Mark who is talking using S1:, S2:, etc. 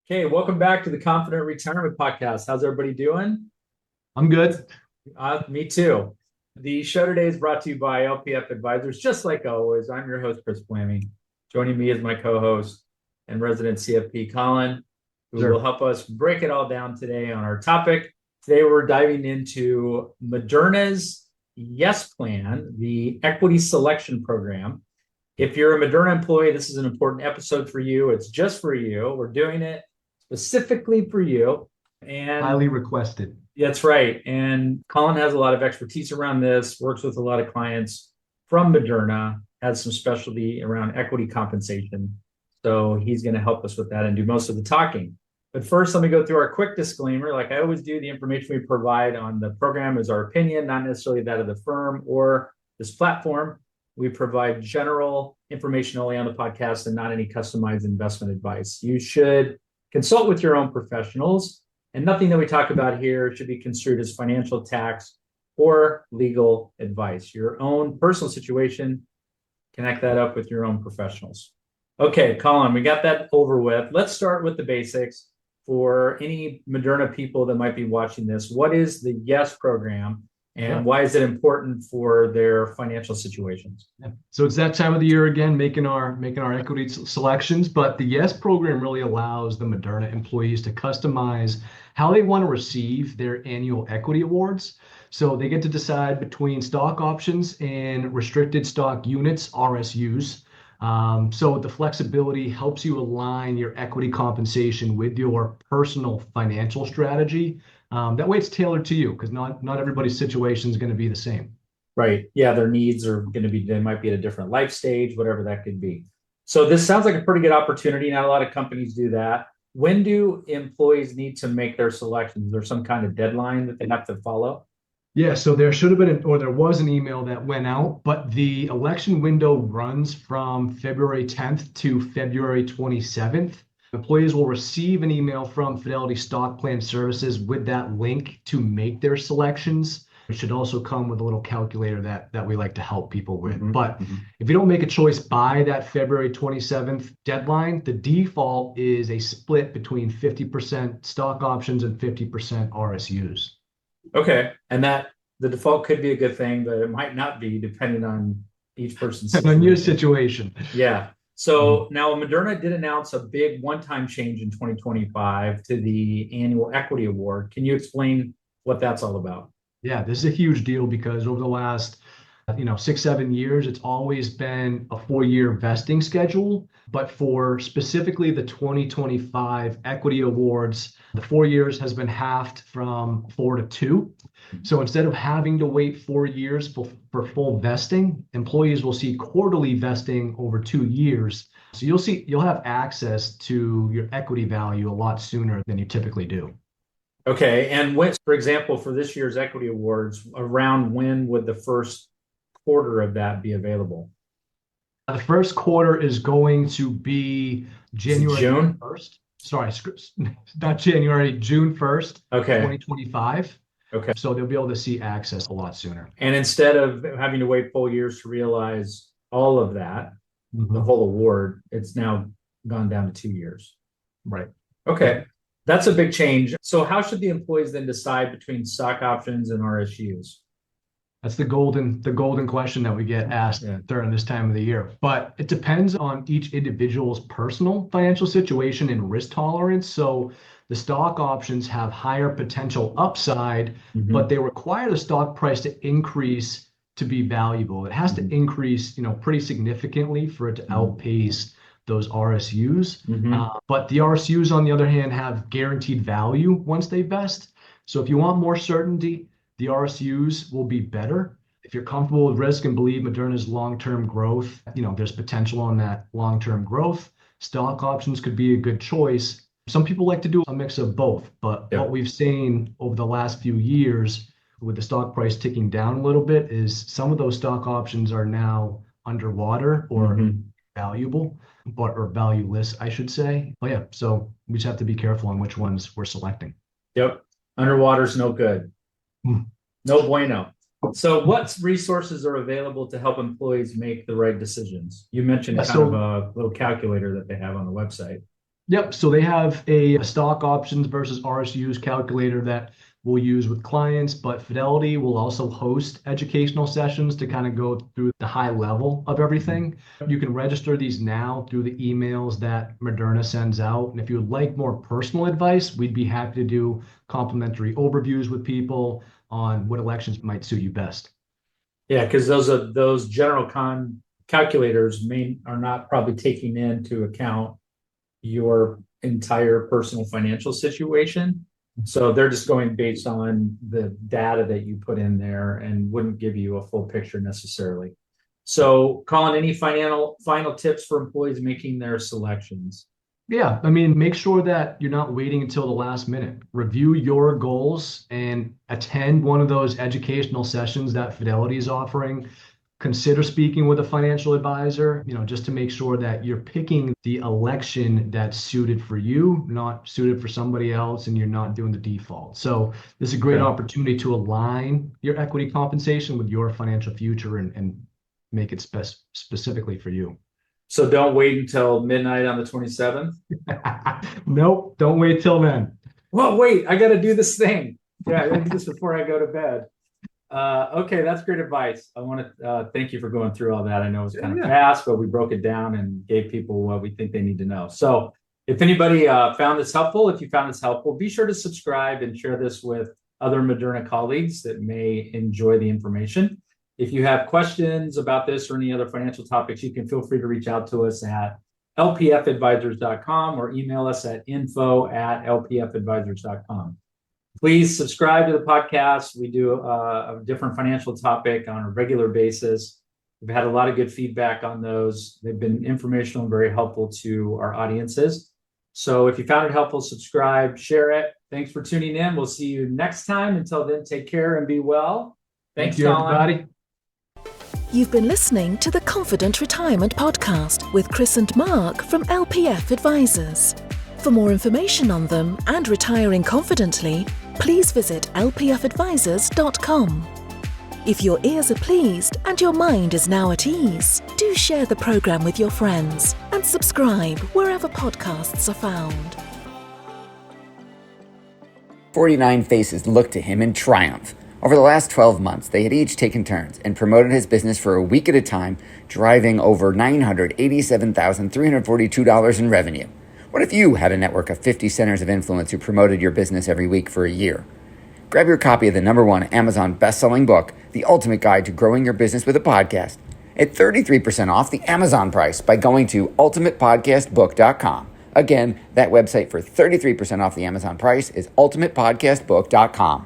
S1: Okay, welcome back to the Confident Retirement Podcast. How's everybody doing?
S2: I'm good.
S1: Me too. The show today is brought to you by LPF Advisors. Just like always, I'm your host, Kris Flamming. Joining me is my co-host and resident CFP, Collin, who will
S2: Sure.
S1: help us break it all down today on our topic. Today, we're diving into Moderna's Yes Plan, the equity selection program. If you're a Moderna employee, this is an important episode for you. It's just for you. We're doing it specifically for you. And
S2: Highly requested.
S1: that's right. And Collin has a lot of expertise around this, works with a lot of clients from Moderna, has some specialty around equity compensation. So he's going to help us with that and do most of the talking. But first, let me go through our quick disclaimer. Like I always do, the information we provide on the program is our opinion, not necessarily that of the firm or this platform. We provide general information only on the podcast and not any customized investment advice. You should consult with your own professionals, and nothing that we talk about here should be construed as financial, tax, or legal advice. Your own personal situation, connect that up with your own professionals. Okay, Collin, we got that over with. Let's start with the basics for any Moderna people that might be watching this. What is the YES program? And why is it important for their financial situations?
S2: Yeah. So it's that time of the year again, making our equity selections. But the YES program really allows the Moderna employees to customize how they want to receive their annual equity awards. So they get to decide between stock options and restricted stock units, RSUs. So the flexibility helps you align your equity compensation with your personal financial strategy. That way it's tailored to you because not everybody's situation is going to be the same.
S1: Right. Yeah, their needs are going to be, they might be at a different life stage, whatever that could be. So this sounds like a pretty good opportunity. Not a lot of companies do that. When do employees need to make their selections? Is there some kind of deadline that they have to follow?
S2: Yeah, so there should have been, or there was an email that went out, but the election window runs from February 10th to February 27th. Employees will receive an email from Fidelity Stock Plan Services with that link to make their selections. It should also come with a little calculator that we like to help people with. But if you don't make a choice by that February 27th deadline, the default is a split between 50% stock options and 50% RSUs.
S1: Okay. And that the default could be a good thing, but it might not be depending on each person's
S2: On your
S1: situation.
S2: situation.
S1: Yeah. So now Moderna did announce a big one-time change in 2025 to the annual equity award. Can you explain what that's all about?
S2: Yeah, this is a huge deal because over the last 6, 7 years, it's always been a 4-year vesting schedule. But for specifically the 2025 equity awards, the 4 years has been halved from 4 to 2. So instead of having to wait 4 years for full vesting, employees will see quarterly vesting over 2 years. So you'll have access to your equity value a lot sooner than you typically do.
S1: Okay. And when, for example, for this year's equity awards, around when would the first quarter of that be available?
S2: The first quarter is going to be January
S1: June?
S2: 1st. Sorry, not January, June 1st,
S1: Okay.
S2: 2025.
S1: Okay.
S2: So they'll be able to see access a lot sooner.
S1: And instead of having to wait full years to realize all of that, the
S2: Mhm.
S1: whole award, it's now gone down to 2 years.
S2: Right.
S1: Okay. That's a big change. So how should the employees then decide between stock options and RSUs?
S2: That's the golden question that we get asked during this time of the year. But it depends on each individual's personal financial situation and risk tolerance. So the stock options have higher potential upside, but they require the stock price to increase to be valuable. It has to increase, pretty significantly for it to outpace those RSUs. But the RSUs, on the other hand, have guaranteed value once they vest. So if you want more certainty, the RSUs will be better. If you're comfortable with risk and believe Moderna's long-term growth, there's potential on that long-term growth, stock options could be a good choice. Some people like to do a mix of both, but what we've seen over the last few years with the stock price ticking down a little bit is some of those stock options are now underwater or valuable, or valueless, I should say. But yeah, so we just have to be careful on which ones we're selecting.
S1: Yep. Underwater's no good. No bueno. So what resources are available to help employees make the right decisions? You mentioned kind of a little calculator that they have on the website.
S2: Yep. So they have a stock options versus RSUs calculator that we'll use with clients, but Fidelity will also host educational sessions to kind of go through the high level of everything. You can register these now through the emails that Moderna sends out. And if you would like more personal advice, we'd be happy to do complimentary overviews with people on what elections might suit you best.
S1: Yeah, because those general calculators are not probably taking into account your entire personal financial situation. So they're just going based on the data that you put in there and wouldn't give you a full picture necessarily. So, Collin, any final tips for employees making their selections?
S2: Yeah, I mean, make sure that you're not waiting until the last minute. Review your goals and attend one of those educational sessions that Fidelity is offering. Consider speaking with a financial advisor, just to make sure that you're picking the election that's suited for you, not suited for somebody else, and you're not doing the default. So this is a great opportunity to align your equity compensation with your financial future and make it specifically for you.
S1: So don't wait until midnight on the 27th.
S2: Nope, don't wait till then.
S1: Well, wait, I got to do this thing. Yeah, I got to do this before I go to bed. Okay, that's great advice. I want to thank you for going through all that. I know it was kind of fast, but we broke it down and gave people what we think they need to know. So if anybody found this helpful, if you found this helpful, be sure to subscribe and share this with other Moderna colleagues that may enjoy the information. If you have questions about this or any other financial topics, you can feel free to reach out to us at lpfadvisors.com or email us at info@lpfadvisors.com. Please subscribe to the podcast. We do a different financial topic on a regular basis. We've had a lot of good feedback on those. They've been informational and very helpful to our audiences. So if you found it helpful, subscribe, share it. Thanks for tuning in. We'll see you next time. Until then, take care and be well. Thanks,
S2: everybody.
S3: You've been listening to the Confident Retirement Podcast with Kris and Mark from LPF Advisors. For more information on them and retiring confidently, please visit lpfadvisors.com. If your ears are pleased and your mind is now at ease, do share the program with your friends and subscribe wherever podcasts are found.
S4: 49 faces looked to him in triumph. Over the last 12 months, they had each taken turns and promoted his business for a week at a time, driving over $987,342 in revenue. What if you had a network of 50 centers of influence who promoted your business every week for a year? Grab your copy of the #1 Amazon best-selling book, The Ultimate Guide to Growing Your Business with a Podcast, at 33% off the Amazon price by going to ultimatepodcastbook.com. Again, that website for 33% off the Amazon price is ultimatepodcastbook.com.